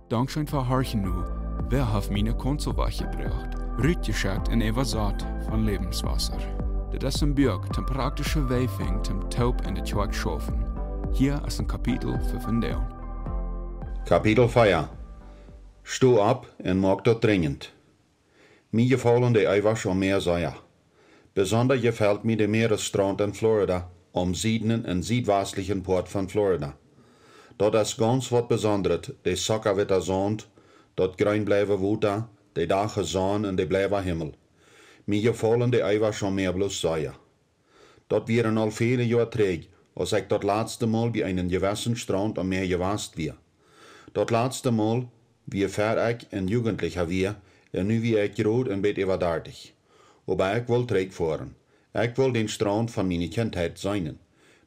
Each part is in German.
Dankzij Verharchen nu, wer heeft meine Konselwach gebracht, uitgeschakt in Eversaat van levenswasser. Dit is een buik ten praktische weging ten taub in de tjwak schoven. Hier is een kapitel voor vandaag. Kapitel 4. Stu ab en maak dat dringend. Mir gefallen de eiwach om meer Säuer. Besonders gefällt mir de Meeresstrand in Florida, am Süden en südwestlichen Port von Florida. Dat is ganz wat Besonderes, de sockerwitte Sand, dat grün blijven water, de dage zon en de blijven Himmel. Mir gefallen de eiwach om meer bloß Säuer. Dat wären al viele Jahre träg, als ich dat laatste Mal bij einen gewissen Strand am Meer gewast wir. Dat laatste Mal, wie ver ich en Jugendlicher wir, en nu wie ich groot en bet über 30. Aber ich will terugfahren. Ich will den Strand von meiner Kindheit sein.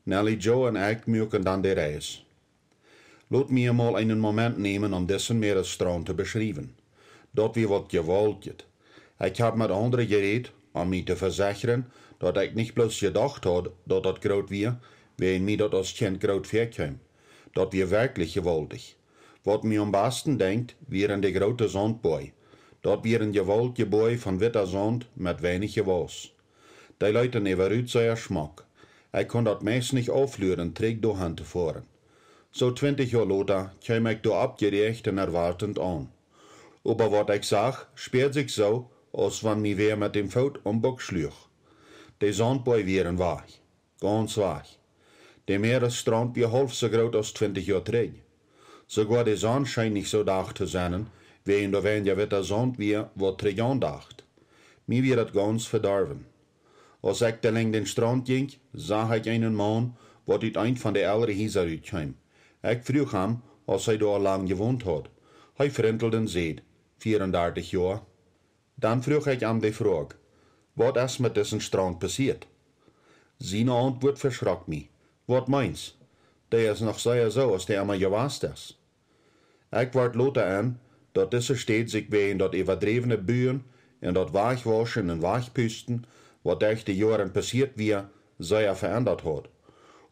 Nelly Joe en ich mögen dann die Reis. Laat mir mal einen Moment nehmen, um diesen Meeresstrand zu beschreiben. Dat wie wat gewaltig. Ich hab mit anderen geredet, um mich zu versichern, dat ich nicht bloß gedacht had, dat dat groot wie, wenn mir dat als Kind groot vorkam. Dat wie wirklich gewaltig. Wat mir am besten denkt, wären die grote Sandboy. Dat wären gewaltige Boy von witter Sand mit wenig Gewas. Die Leute neveruit sehr Schmack. Ich kann dat meist nicht auflören, träg doorheen te fahren. So 20 Jahre later kam ich da abgerecht und erwartend an. Aber wat ich sag, spielt sich so, als wenn mir wer mit dem Fout am Bock schlug. Die Sandboy wären weich, ganz weich. Der Meeresstrand wie halb so groß als 20 Jahre träg. Sogar der Sand scheint nicht so dach zu sein, wie in der Wende witter Sand wie, wat träg dacht. Mir wird das ganz verdorben. Als ich lang den Strand ging, sah ich einen Mann, wat uit een van de ältere Häuser uitkwam. Ich vroeg hem, als hij daar lang gewohnt had. Hij vriendelde en zei, 34 jaar. Dan vroeg ich hem de vraag, wat is met diesen Strand passiert? Zijn antwoord verschrok mich. Wat meins? Der is nog zo als der immer gewast is. Ich ward later aan, dat deze steeds zich wegen dat overdrevene buien en dat waagwaschen en waagpusten, wat durch die Jahre passiert wie, sehr verändert hat.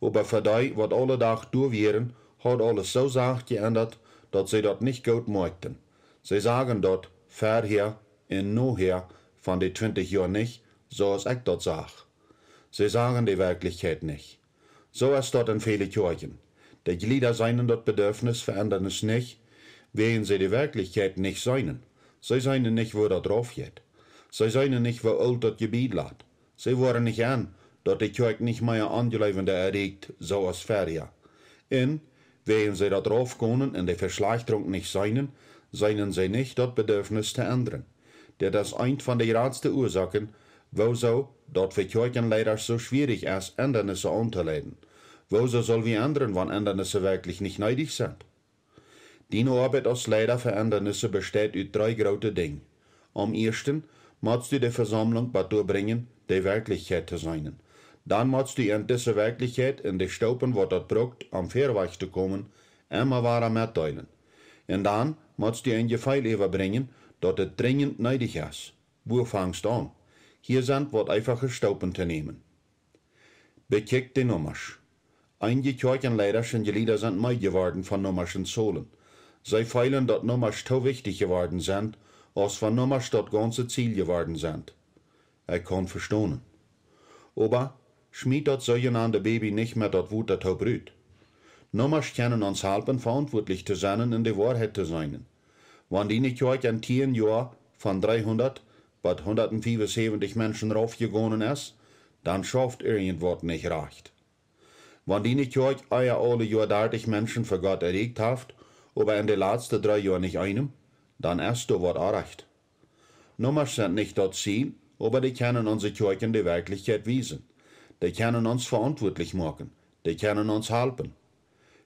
Aber für die, wat alle Tag durchwären, hat alles so sacht geändert, dat sie dat nicht gut merkten. Sie sagen dat vorher und nachher von die 20 Jahren nicht, so als ich dat sag. Sie sagen die Wirklichkeit nicht. So ist dat in viele Kirchen. Die Glieder seinen dat Bedürfnis verändern es nicht, wegen sie die Wirklichkeit nicht seinen. Sie seinen nicht, wo dat drauf geht. Sie seinen nicht, wo alt dat Gebiet lag. Sie waren nicht an, dat die Kirche nicht mehr Angelebende erregt, so als vorher. Und, wegen sie da drauf können und die Verschlechterung nicht seinen sie nicht das Bedürfnis zu ändern. Das ist eine von den größten Ursachen, wieso dat für Kirchenleiter so schwierig ist, Ändernisse anzuleiten. Wieso soll wir ändern, wenn Ändernisse wirklich nicht nötig sind? Die Arbeit als Leiter für Ändernisse besteht aus 3 große Dinge. Am ersten musst du die Versammlung dazu bringen, die Wirklichkeit zu sein. Dann musst du in diese Wirklichkeit in die Staupen, was das braucht, am Fairweg zu kommen, immer wahrer mitteilen. Und dann musst du ein Gefühl überbringen, dass es dringend nötig ist. Wo fangst du an? Hier sind was einfache Staupen zu nehmen. Bekijk die Nummers. Einige Kirchenleiter und Glieder sind mehr geworden von Nummers und Sohlen. Sie feilen, dass Nummers so wichtig geworden sind, als von Nummers das ganze Ziel geworden sind. Ich kann verstehen. Aber schmied das sogenannte Baby nicht mehr das Wut der Brüt. Nummers können uns helfen, verantwortlich zu sein und die Wahrheit zu sein. Wenn die Kirche in 10 Jahren von 300 bis 175 Menschen raufgegangen ist, dann schafft irgendwas nicht recht. Wenn die Kirche alle Jahr 30 Menschen für Gott erregt hat, aber in den letzten 3 Jahren nicht einem, dann ist da was recht. Nummers sind nicht das Ziel, aber die können unsere Kirchen die Wirklichkeit wiesen. Die können uns verantwortlich machen. Die können uns helfen.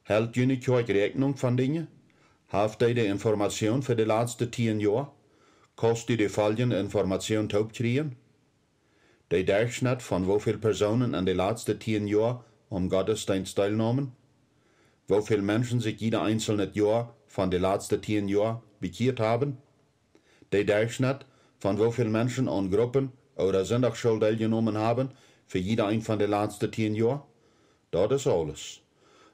Hält die Kirche Rechnung von Dingen? Habt ihr die Information für die letzten 10 Jahre? Kostet die folgende Information taub kriegen? Der Durchschnitt von wie viele Personen in den letzten 10 Jahren am Gottesdienst teilnahmen? Wie viele Menschen sich jeder einzelne Jahr von den letzten 10 Jahren bekehrt haben? Der Durchschnitt von wie vielen Menschen an Gruppen oder Sonntagsschule teilgenommen haben für jeder ein von den letzten 10 Jahren? Das ist alles.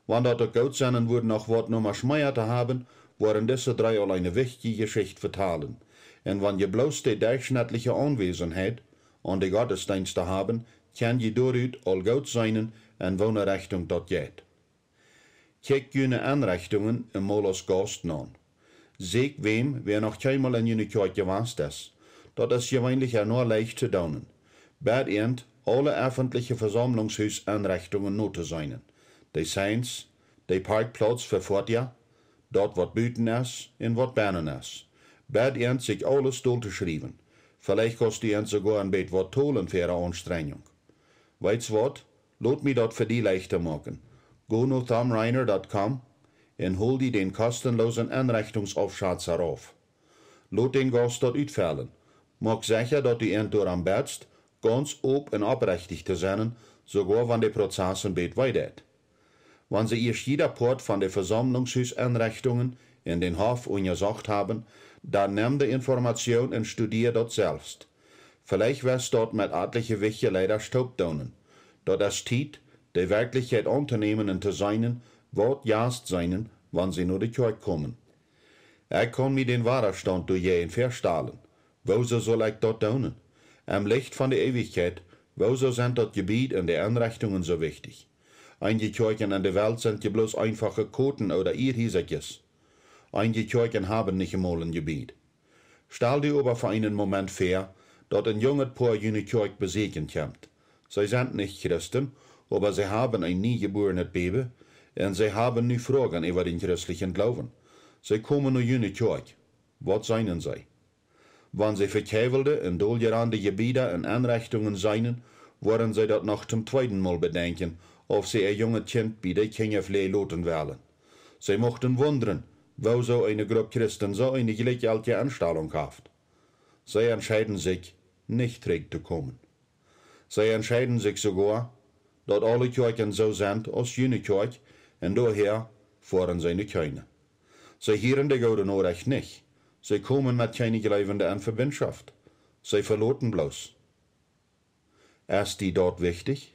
Wenn das gut sein würde, noch was Nummers mehr zu haben, waren diese drei al eine wichtige Geschichte vertalen. Und wenn je bloß die durchschnittliche Anwesenheit an die Gottesdienste haben, kann je dort all gut sein und wohne Richtung dort geht. Kijk jene Anrichtungen im Molos Gast an. Zeg wem, wer noch keinmal in jene Kirche gewanst ist. Dat ist gewöhnlich ja nur leicht zu daunen. Bad end alle öffentliche Versammlungshusanrichtungen not zu sein. Die Seins, die Parkplatz für Fortja, dort wat buiten ist und wat binnen ist. Bad end sich alles durchzuschreiben. Vielleicht kostet die sogar ein bisschen wat tollen für ihre Anstrengung. Weit's wat? Lot mir dat für die leichter machen. Go no thumbreiner.com und hol die den kostenlosen Anrichtungsaufschatz auf. Lot den Gast dort uitfällen. Mag sicher, dat die end door am best ganz op en oprechtig te zijn, sogar wenn der Prozess ein bisschen weitergeht. Wenn sie erst jeder Port von den Versammlungshusanrichtungen in den Hof untersucht haben, dann nimm die Information und studier dort selbst. Vielleicht wirst dort mit etliche wichtige leider Staub daunen. Dort ist Zeit, die Wirklichkeit anzunehmen und zu sein, wird jast sein, wenn sie nur die Kirche kommen. Ich kann mir den Wahrstand durch jeden verstahlen. Wieso soll ich dort daunen? Am Licht von der Ewigkeit, wieso sind dort Gebiet und die Anrichtungen so wichtig? Einige Kirchen in der Welt sind ja bloß einfache Koten oder Irrhiesegjes. Einige Kirchen haben nicht einmal ein Gebiet. Stell dir aber für einen Moment vor, dass ein junger Paar jene Kirche besiegen kommt. Sie sind nicht Christen, aber sie haben ein nie geborenes Baby und sie haben nie Fragen über den christlichen Glauben. Sie kommen nur jene Kirche. Was seien sie? Wenn sie verkävelte und dolgerande Gebiete und Anrichtungen seien, wollen sie das noch zum zweiten Mal bedenken, ob sie ein junges Kind bei der Kinderflee loten wollen. Sie mochten wundern, wo so eine Gruppe Christen so eine gleiche Anstellung hat. Sie entscheiden sich, nicht zurückzukommen. Sie entscheiden sich sogar, dass alle Kirchen so sind als jene Kirche, und daher fahren sie nicht keine. Sie hören die gute Nachricht nicht. Sie kommen mit keine Glaubende in Verbundschaft. Sie verloten bloß. Ist die dort wichtig?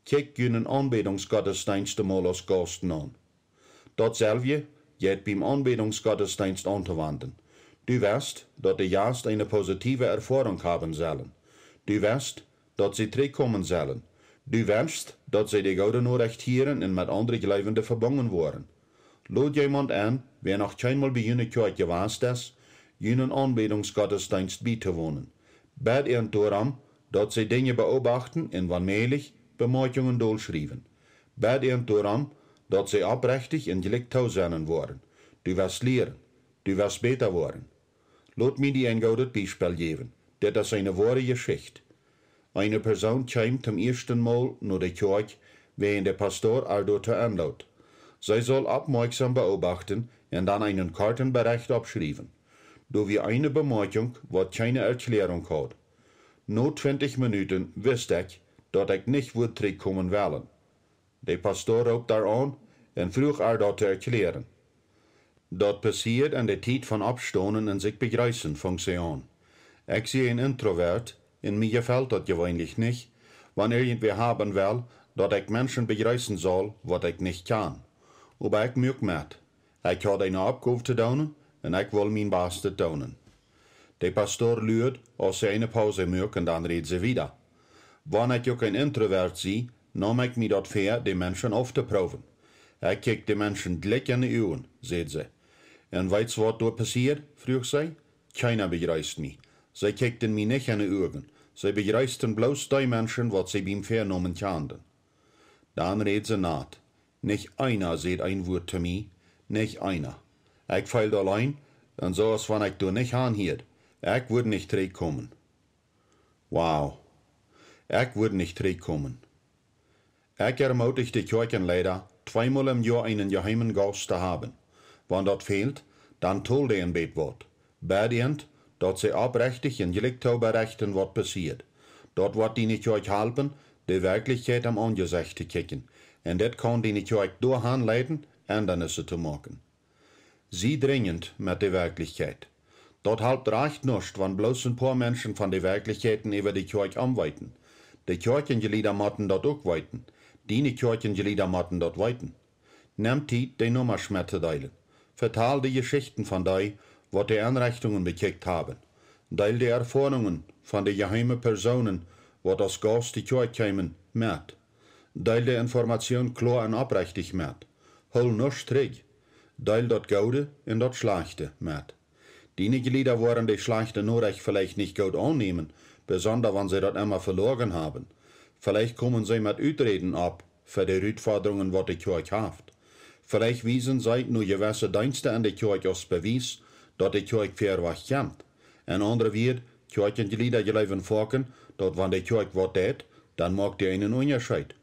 Kijk jenen Anbetungsgottesdienst mal als Gasten an. Datselfde geht beim Anbetungsgottesdienst anzuwenden. Du weißt, dass die Gast eine positive Erfahrung haben sollen. Du weißt, dass sie zurückkommen sollen. Du wünschst, dass sie die gute Nachricht hören und mit anderen Glaubenden verbunden worden. Lad jemand an, wer noch keinmal bei jene Kirche gewesen ist, jenen Anbetungsgottesdienst beizuwohnen. Bet ihn darum, dass sie Dinge beobachten und wann möglich Bemerkungen durchschreiben. Bet ihn darum, dass sie abrechtig und gelikt sein worden. Du wirst lehren, du wirst besser worden. Lass mir dir ein gutes Beispiel geben. Das ist eine wahre Geschichte. Eine Person kommt zum ersten Mal nach der Kirche, während der Pastor dort anlädt. Sie soll aufmerksam beobachten und dann einen Kartenbericht abschreiben. Da wir eine Bemerkung, was keine Erklärung hat. Nach 20 Minuten wusste ich, dass ich nicht würde zurückkommen wollen. Der Pastor ruft da an und frug das zu erklären. Das passiert an der Zeit von Abstoßen und sich begrüßen, fängt sie an. Ich sehe ein Introvert, in mir gefällt das gewöhnlich nicht, wenn irgendwer haben will, dass ich Menschen begrüßen soll, was ich nicht kann. Aber ich mög mit. Ich habe eine Abgabe zu tun und ich will mein Bestes tun. Der Pastor lügt, als sie eine Pause mög und dann redet sie wieder. Wenn ich auch ein Introvert sehe, nahm ich mir das vor, die Menschen aufzuproben. Ich kiek die Menschen gleich in die Augen, sagt sie. Und weißt was da passiert, frug sie? Keiner begrüßt mich. Sie kiekten mich nicht in die Augen. Sie begrüßten bloß die Menschen, was sie beim Vernommen kannten. Dann redet sie nach. Nicht einer sagt ein Wort zu mir, nicht einer. Ich feil allein, und so als wenn ich da nicht anhielt. Ich würde nicht zurückkommen. Wow. Ich würde nicht zurückkommen. Ich ermutige die Kirchenleiter, zweimal im Jahr einen geheimen Gast zu haben. Wenn das fehlt, dann toll die ein Betwort. Bedient, dass sie abrechtig und gelikt berichten, was passiert. Dort wird die nicht euch helfen, die Wirklichkeit am Angesicht zu kicken. Und das kann die nicht euch durchleiten, Änderungen zu machen. Sie dringend mit der Wirklichkeit. Dort halbt reicht nicht, wenn bloß ein paar Menschen von den Wirklichkeiten über die Kirche anweiten. Die Kirchenglieder motten dort auch weiten. Die Kirchenglieder motten dort weiten. Nehmt Zeit, die Nummer zu teilen. Vertal die Geschichten von die, wat die Anrichtungen bekickt haben. Teil die Erfahrungen von den geheimen Personen, wat als Gast die Kirche kämen, mit. Teil die Information klar und oprechtig mit. Hol nichts träg. Teil dat Gute und dat Schlechte mit. Dienige Lieder waren die schlechte Nachricht vielleicht nicht gut annehmen, besonders wenn sie dat immer verloren haben. Vielleicht kommen sie mit Utreden ab, für die Herausforderungen, wat die Kirche hat. Vielleicht wiesen sie nur gewisse Dienste an die Kirche als Beweis, dat die Kirche fair was kennt. En andere wird, Kirchenglieder geleiven folgen, dat wenn die Kirche wat tät, dann mag die einen Unterschied.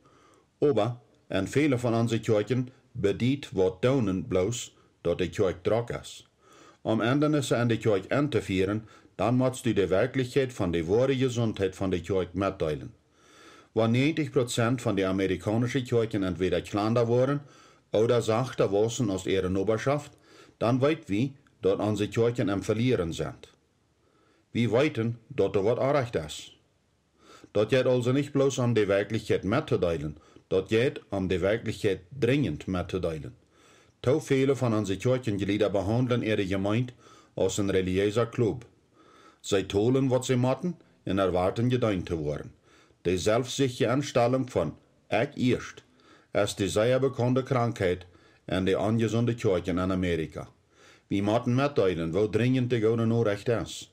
Aber, en viele von unseren Kirchen bedient wat daunen bloß, dat die Kirche drag ist. Om Ändernissen an die Kirche einzuführen, dann musst du die Wirklichkeit von der wahre Gesundheit von der Kirche mitteilen. Wenn 90% von den amerikanischen Kirchen entweder kleiner waren oder sachter waren aus ihrer Oberschaft, dann weit wir, dass unsere Kirchen am Verlieren sind. Wir weiten, dass da was erreicht ist. Das geht also nicht bloß um die Wirklichkeit mitzuteilen, das geht um die Wirklichkeit dringend mitzuteilen. Zu viele von unseren Kirchenglieder behandeln ihre Gemeinde als ein religiöser Club. Sie tun, was sie machen, und erwarten gedient zu werden. Die selbstsichere Anstellung von ich erst ist die sehr bekannte Krankheit in die ungesunde Kirchen in Amerika. Wir müssen mitteilen, wo dringend die gute Nachricht ist.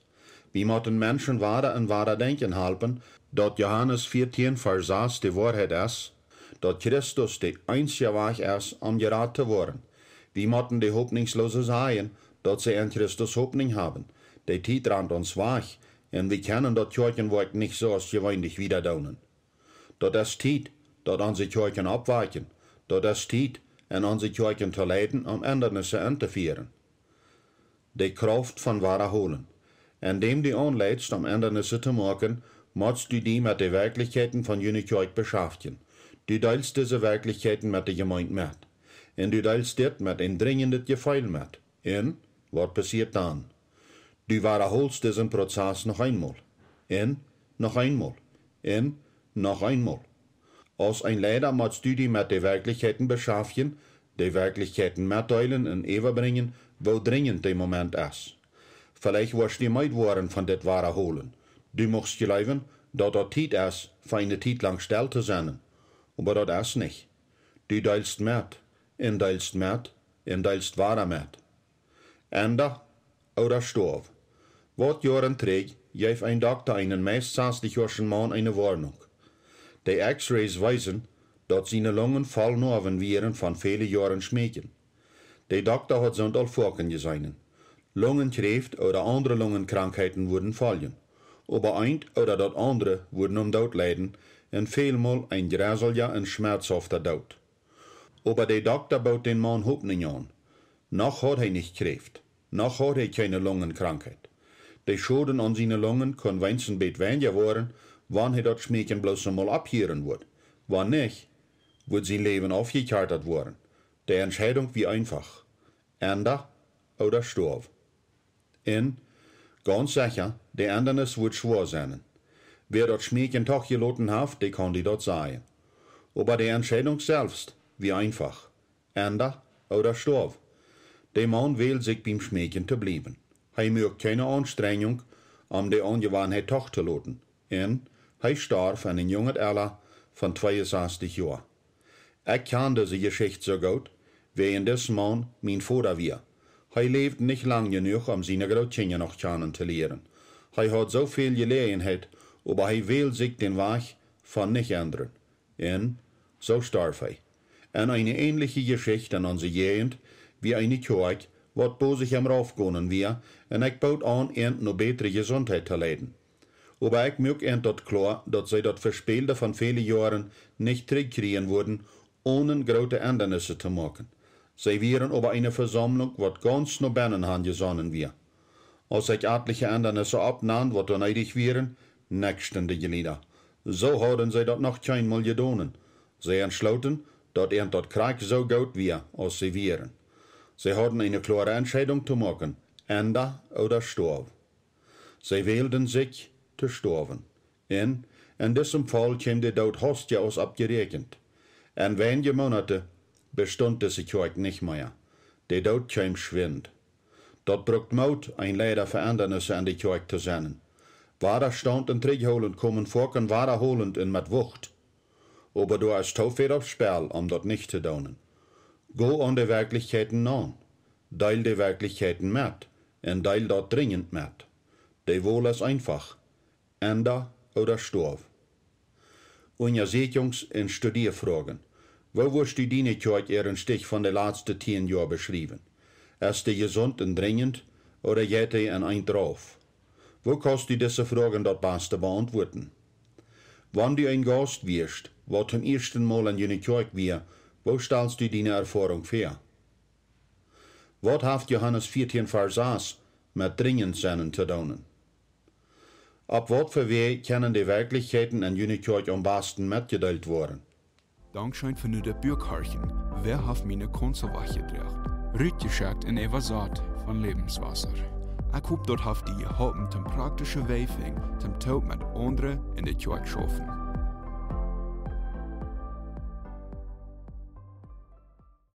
Wir müssen Menschen wahre und wahre denken helfen, dass Johannes 14 Vers 6 die Wahrheit ist, dass Christus der einzige Weg ist, um gerettet zu werden. Wir müssen die Hoffnungslose sagen, dass sie in Christus Hoffnung haben. Die Zeit rennt uns weg, und wir können das Kirchenwerk nicht so als gewöhnlich wieder tun. Das ist Zeit, dass unsere Kirchen abweichen. Das ist Zeit, in unsere Kirchen zu leiten, um Ändernisse einzuführen. Die Kraft von wahrer holen. Indem du anleitst, um Ändernisse zu machen, musst du die mit den Wirklichkeiten von jener Kirche beschäftigen. Du teilst diese Wirklichkeiten mit der Gemeinde mit. Und du teilst das mit einem dringenden Gefühl mit. Und was passiert dann? Du wiederholst diesen Prozess noch einmal. Und noch einmal. Und noch einmal. Als ein Leiter musst du dich mit den Wirklichkeiten beschäftigen, die Wirklichkeiten mitteilen und überbringen, wo dringend der Moment ist. Vielleicht wirst du meid worden von das Wiederholen. Du musst glauben, dass das Zeit ist, für eine Zeit lang still zu sein. Aber das ist nicht. Du teilst mit, und teilst mit, und teilst weiter mit. Ende oder Stoff. Wat Jahren trägt, gef ein Doktor einen meist 60-jährigen Mann eine Warnung. Die X-Rays weisen, dass seine Lungen voll Nerven wären von vielen Jahren Schmäken. Der Doktor hat sind all Folgen gesehen. Lungenkrebs oder andere Lungenkrankheiten wurden fallen. Aber ein oder das andere wurden Tod leiden und vielmal ein gräseliger und schmerzhafter Tod. Aber der Doktor baut den Mann Hoffnung an. Noch hat er nicht Krebs, noch hat er keine Lungenkrankheit. Die Schäden an seinen Lungen können wenigstens ein weniger werden, wann er das Schmäcken bloß einmal abhören wird. Wann nicht, wird sein Leben aufgekartet werden. Die Entscheidung wie einfach. Ende oder Stoff. Und, ganz sicher, die Ändernis wird schwer sein. Wer das Schmäcken doch gelassen hat, der kann die dort sagen. Aber die Entscheidung selbst, wie einfach. Ende oder Stoff. Der Mann will sich beim Schmäcken zu bleiben. Er mögt keine Anstrengung, um die Angewohnheit doch zu lassen. Und er starb in einem jungen Alter von 62 Jahren. Ich kenne diese Geschichte so gut, wie in diesem Mann mein Vater war. Er lebt nicht lang genug, um seine Großkinder noch kennenzulernen. Er hat so viel Gelegenheit, aber er will sich den Weg von nicht ändern. Und so starb er. Und eine ähnliche Geschichte in unserer Gegend, wie eine Kirche, wat bo sich am raufgehen wir, und ich baut an, noch bessere Gesundheit zu leiden. Aber ich mög dort klar, dass sie das Verspielte von vielen Jahren nicht zurückkriegen würden, ohne große Ändernisse zu machen. Sie wären aber eine Versammlung, wat ganz noch binnen gesonnen wir. Als ich etliche Ändernisse abnahm, wat dann neidig wären, nächsten die Glieder. So haben sie das noch keinmal gedonen. Sie entschlossen, dass dort Krieg so gut wir, als sie wären. Sie hatten eine klare Entscheidung zu machen, Ende oder Stoff. Sie wählten sich zu sterben. Und in diesem Fall kam der Tod Hostia aus abgerechnet. In wenige Monate bestund diese Kirche nicht mehr. der dood kein schwind. Dat brukt Mut, ein leider Verändernis an die Kirche zu senden. Wader stand en terugholend kommen vorken wader holend in met Wucht. Aber du hast Taufet aufs Spiel, dat nicht zu tun. Go an die Wirklichkeiten an. Deil die Wirklichkeiten mit. En deil dat dringend mit. Die wohl ist einfach. Ender oder Storf. Und ihr seht, Jungs, in Studierfragen. Wo wirst du deine Kirche ihren Stich von den letzten 10 Jahren beschrieben? Ist die gesund und dringend oder geht die ein drauf? Wo kannst du diese Fragen dort beste beantworten? Wenn du ein Gast wirst, wo zum ersten Mal in deine Kirche wir, wo stellst du deine Erfahrung vor? Was hat Johannes 14, Vers 1 mit dringend sein zu tun? Ab wat für Weg können die Wirklichkeiten in deine Kirche am besten mitgeteilt worden? Dankschein für nur der Bürgharchen, wer hat meine Konservatie gebracht? Rütgeschickt in Evasat von Lebenswasser. Ich hoffe, dort haft die geholfen zum praktischen Wegfing, zum Taub mit anderen in der Kirche schaffen.